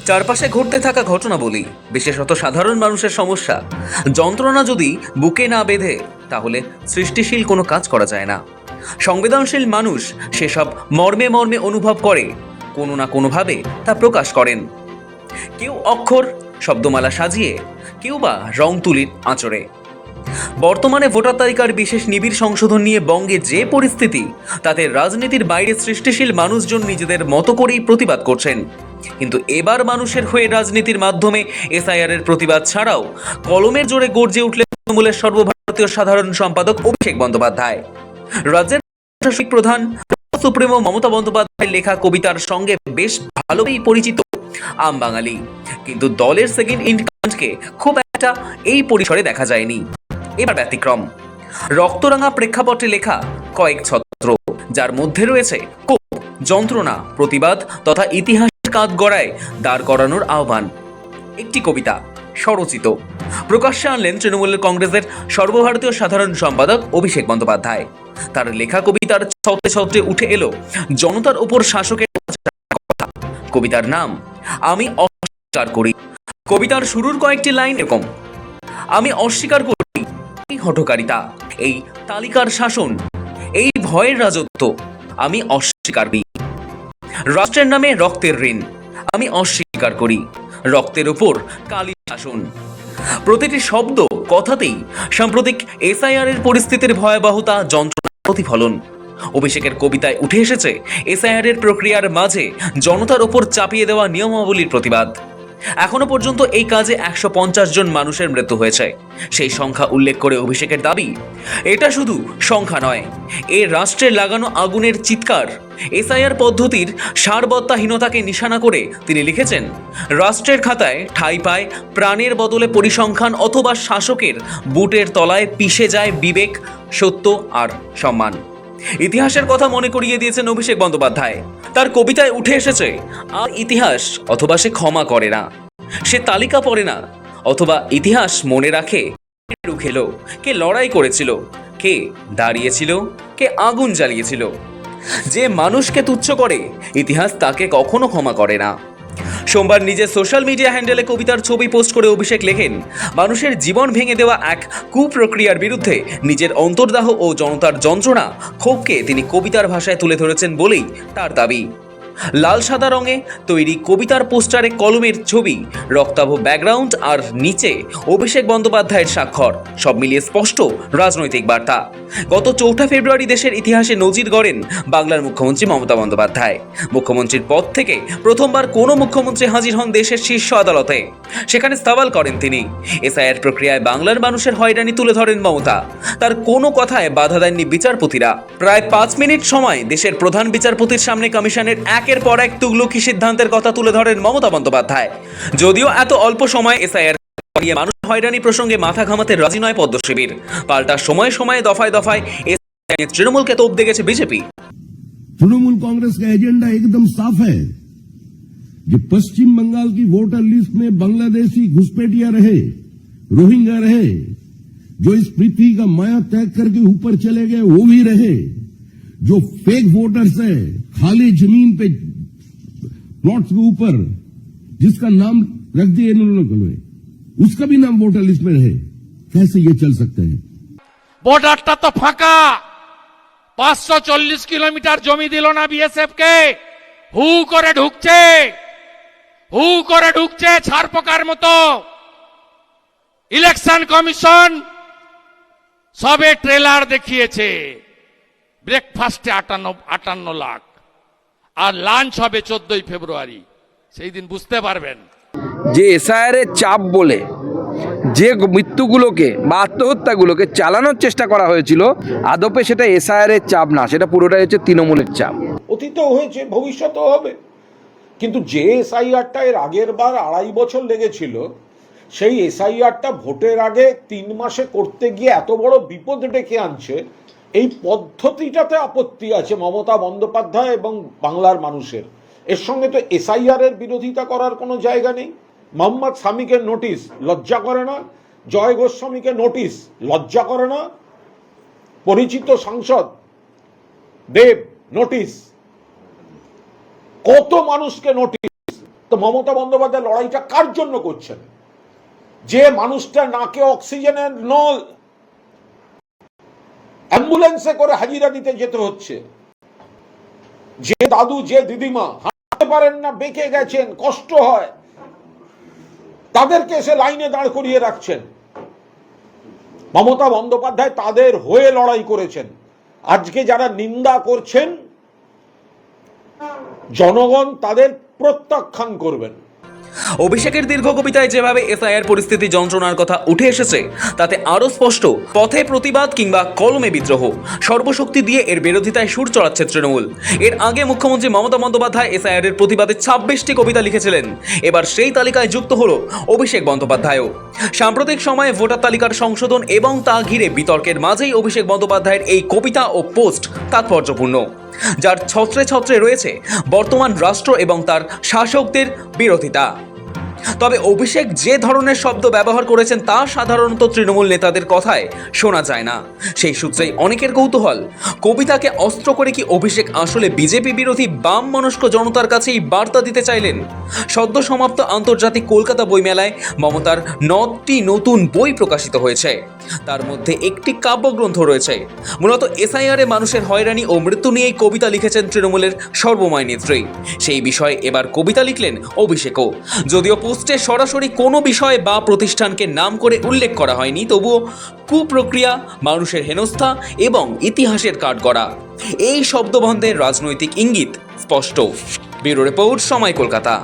চারপাশে ঘটতে থাকা ঘটনা বলি, বিশেষত সাধারণ মানুষের সমস্যা, যন্ত্রণা যদি বুকে না বেঁধে তাহলে সৃষ্টিশীল কোনো কাজ করা যায় না। সংবেদনশীল মানুষ সেসব মর্মে মর্মে অনুভব করে, কোনো না কোনোভাবে তা প্রকাশ করেন। কেউ অক্ষর শব্দমালা সাজিয়ে, কেউ বা রং তুলির আঁচড়ে। বর্তমানে ভোটার তালিকার বিশেষ নিবিড় সংশোধন নিয়ে বঙ্গে যে পরিস্থিতি, তাতে রাজনীতির বাইরে সৃষ্টিশীল মানুষজন নিজেদের মতো করেই প্রতিবাদ করছেন। কিন্তু এবার মানুষের হয়ে রাজনীতির মাধ্যমে এসআইআর এর প্রতিবাদ ছাড়াও কলমের জোরে গর্জে উঠলেন তৃণমূলের সর্বভারতীয় সাধারণ সম্পাদক অভিষেক বন্দ্যোপাধ্যায়। রাজ্যের প্রশাসনিক প্রধান সুপ্রিমো মমতা বন্দ্যোপাধ্যায়ের লেখা কবিতার সঙ্গে বেশ ভালোই পরিচিত আম বাঙালি, কিন্তু দলের সেকেন্ড ইন কমান্ডকে খুব একটা এই পরিসরে দেখা যায়নি। এবার ব্যতিক্রম। রক্তরাঙা প্রেক্ষাপটে লেখা কয়েক ছত্র, যার মধ্যে রয়েছে ক্ষোভ, যন্ত্রণা, প্রতিবাদ তথা ইতিহাস কাঠগড়ায় দাঁড় করানোর আহ্বান। একটি কবিতা স্বরচিত প্রকাশ্যে আনলেন তৃণমূল কংগ্রেসের সর্বভারতীয় সাধারণ সম্পাদক অভিষেক বন্দ্যোপাধ্যায়। তার লেখা কবিতার ছত্রে ছত্রে উঠে এলো জনতার উপর শাসকের কথা। কবিতার নাম আমি অস্বীকার করি। কবিতার শুরুর কয়েকটি লাইন এরকম: আমি অস্বীকার করি এই হঠকারিতা, এই তালিকার শাসন, এই ভয়ের রাজত্ব। আমি অস্বীকার করি রাষ্ট্রের নামে রক্তের ঋণ। আমি অস্বীকার করি রক্তের উপর কালি শাসন। প্রতিটি শব্দ কথাতেই সাম্প্রতিক এসআইআর এর পরিস্থিতির ভয়াবহতা, যন্ত্রণার প্রতিফলন। অভিষেকের কবিতায় উঠে এসেছে এসআইআর এর প্রক্রিয়ার মাঝে জনতার ওপর চাপিয়ে দেওয়া নিয়মাবলীর প্রতিবাদ। এখনো পর্যন্ত এই কাজে 150 জন মানুষের মৃত্যু হয়েছে। সেই সংখ্যা উল্লেখ করে অভিষেকের দাবি, এটা শুধু সংখ্যা নয়, এ রাষ্ট্রে লাগানো আগুনের চিৎকার। এসআইআর পদ্ধতির সারবত্তাহীনতাকে নিশানা করে তিনি লিখেছেন, রাষ্ট্রের খাতায় ঠাঁই পায় প্রাণের বদলে পরিসংখ্যান, অথবা শাসকের বুটের তলায় পিষে যায় বিবেক, সত্য আর সম্মান। ইতিহাসের কথা মনে করিয়ে দিয়েছেন অভিষেক বন্দ্যোপাধ্যায়। তার কবিতায় উঠে এসেছে আর ইতিহাস, অথবা সে ক্ষমা করে না, সে তালিকা পড়ে না, অথবা ইতিহাস মনে রাখে কে রুখেলো, কে লড়াই করেছিল, কে দাঁড়িয়েছিল, কে আগুন জ্বালিয়েছিল। যে মানুষকে তুচ্ছ করে ইতিহাস তাকে কখনো ক্ষমা করে না। সোমবার নিজের সোশ্যাল মিডিয়া হ্যান্ডেলে কবিতার ছবি পোস্ট করে অভিষেক লেখেন, মানুষের জীবন ভেঙে দেওয়া এক কুপ্রক্রিয়ার বিরুদ্ধে নিজের অন্তর্দাহ ও জনতার যন্ত্রণা, ক্ষোভকে তিনি কবিতার ভাষায় তুলে ধরেছেন বলেই তার দাবি। লাল সাদা রঙে তৈরি কবিতার পোস্টারে কলমের ছবি, রক্তাভ ব্যাকগ্রাউন্ড আর নিচে অভিষেক বন্দ্যোপাধ্যায়ের স্বাক্ষর, সব মিলিয়ে স্পষ্ট রাজনৈতিক বার্তা। গত 4 ফেব্রুয়ারি দেশের ইতিহাসে নজির গড়েন বাংলার মুখ্যমন্ত্রী মমতা বন্দ্যোপাধ্যায়। মুখ্যমন্ত্রীর পদ থেকে প্রথমবার কোনো মুখ্যমন্ত্রী হাজির হন দেশের শীর্ষ আদালতে। সেখানে সওয়াল করেন তিনি। এসআইআর প্রক্রিয়ায় বাংলার মানুষের হয়রানি তুলে ধরেন মমতা। তার কোনো কথায় বাধা দেননি বিচারপতিরা। প্রায় 5 মিনিট সময় দেশের প্রধান বিচারপতির সামনে কমিশনের একের পর এক তুগলকি সিদ্ধান্তের কথা তুলে ধরেন মমতা বন্দ্যোপাধ্যায়। যদিও এত অল্প সময় এসআইআর নিয়ে মানুষ হয়রানি প্রসঙ্গে মাথা ঘামাতে রাজি নয় পদ্ম শিবির, পাল্টা সময়ে সময়ে দফায় দফায় তৃণমূলকে তোপ দেখেছে বিজেপি। तृणमूल कांग्रेस का एजेंडा एकदम साफ है कि पश्चिम बंगाल की वोटर लिस्ट में बांग्लादेशी घुसपैठिया रहे, रोहिंग्या रहे, जो इस पृथ्वी का माया त्याग करके ऊपर चले गए वो भी रहे, जो फेक वोटर्स है खाली जमीन पे प्लॉट्स के ऊपर जिसका नाम रख दिए इन्होंने, उसका भी नाम वोटर लिस्ट में रहे। कैसे ये चल सकते हैं? বর্ডারটা তো ফাঁকা, 540 কিলোমিটার জমি দিল না বিএসএফ কে, হু করে ঢুকছে ছাড় পোকার মতো। ইলেকশন কমিশন সবে ট্রেলার দেখিয়েছে, ব্রেকফাস্টে 58 লাখ, আর লাঞ্চ হবে 14 ফেব্রুয়ারি, সেই দিন বুঝতে পারবেন যে এসআইআর এর চাপ বলে যে মৃত্যুগুলোকে বা আত্মহত্যাগুলোকে চালানোর চেষ্টা করা হয়েছিল, আদপে সেটা এসআইআর এর চাপ না, সেটা পুরোটাই হচ্ছে তৃণমূলের চাপ। অতীতেও হয়েছে, ভবিষ্যতেও হবে। কিন্তু যে এসআইআরটা এর আগের বার 2.5 বছর লেগেছিল, সেই এসআইআরটা ভোটের আগে 3 মাসে করতে গিয়ে এত বড় বিপদ ডেকে আনছে, এই পদ্ধতিটাতে আপত্তি আছে মমতা বন্দ্যোপাধ্যায় এবং বাংলার মানুষের। এর সঙ্গে তো এসআইআর এর বিরোধিতা করার কোনো জায়গা নেই। মোহাম্মদ সামিকে নোটিশ, লজ্জা করে না? জয় গোস্বামীকে নোটিশ, লজ্জা করে না? পরিচিত সাংসদ দেব নোটিশ, কত মানুষকে নোটিশ, তো মমতা বন্দ্যোপাধ্যায় লড়াইটা কার জন্য করছেন? যে মানুষটা নাকে অক্সিজেনের নল, অ্যাম্বুলেন্সে করে হাজিরা দিতে যেতে হচ্ছে, যে দাদু যে দিদিমা হাঁটতে পারেন না, বেঁকে গেছেন, কষ্ট হয়, তাদেরকে এসে লাইনে দাঁড় করিয়ে রাখছেন। মমতা বন্দ্যোপাধ্যায় তাদের হয়ে লড়াই করেছেন। আজকে যারা নিন্দা করছেন, জনগণ তাদের প্রত্যাখ্যান করবেন। অভিষেকের দীর্ঘ কবিতায় যেভাবে এসআইআর পরিস্থিতি যন্ত্রণার কথা উঠে এসেছে, তাতে আরও স্পষ্ট পথে প্রতিবাদ কিংবা কলমে বিদ্রোহ, সর্বশক্তি দিয়ে এর বিরোধিতায় সুর চড়াচ্ছে তৃণমূল। এর আগে মুখ্যমন্ত্রী মমতা বন্দ্যোপাধ্যায় এসআইআর এর প্রতিবাদে 26টি কবিতা লিখেছিলেন। এবার সেই তালিকায় যুক্ত হলো অভিষেক বন্দ্যোপাধ্যায়ও। সাম্প্রতিক সময়ে ভোটার তালিকার সংশোধন এবং তা ঘিরে বিতর্কের মাঝেই অভিষেক বন্দ্যোপাধ্যায়ের এই কবিতা ও পোস্ট তাৎপর্যপূর্ণ, যার ছত্রে ছত্রে রয়েছে বর্তমান রাষ্ট্র এবং তার শাসকদের বিরোধিতা। তবে অভিষেক যে ধরনের শব্দ ব্যবহার করেছেন তা সাধারণত তৃণমূল নেতাদের কথায় শোনা যায় না। সেই সূত্রেই অনেকের কৌতূহল, কবিতাকে অস্ত্র করে কি অভিষেক আসলে বিজেপি বিরোধী বাম মনস্ক জনতার কাছেই বার্তা দিতে চাইলেন? সদ্য সমাপ্ত আন্তর্জাতিক কলকাতা বইমেলায় মমতার 9টি নতুন বই প্রকাশিত হয়েছে। তার মধ্যে একটি কাব্যগ্রন্থ রয়েছে। মূলত এসআইআর এ মানুষের হয়রানি ও মৃত্যু নিয়েই কবিতা লিখেছেন তৃণমূলের সর্বময় নেত্রী। সেই বিষয়ে এবার কবিতা লিখলেন অভিষেকও। যদিও পোস্টে সরাসরি কোনো বিষয় বা প্রতিষ্ঠানকে নাম করে উল্লেখ করা হয়নি, তবুও কুপ্রক্রিয়া, মানুষের হেনস্থা এবং ইতিহাসের কাঠগড়া, এই শব্দবন্ধের রাজনৈতিক ইঙ্গিত স্পষ্ট। ব্যুরো রিপোর্ট, সময়, কলকাতা।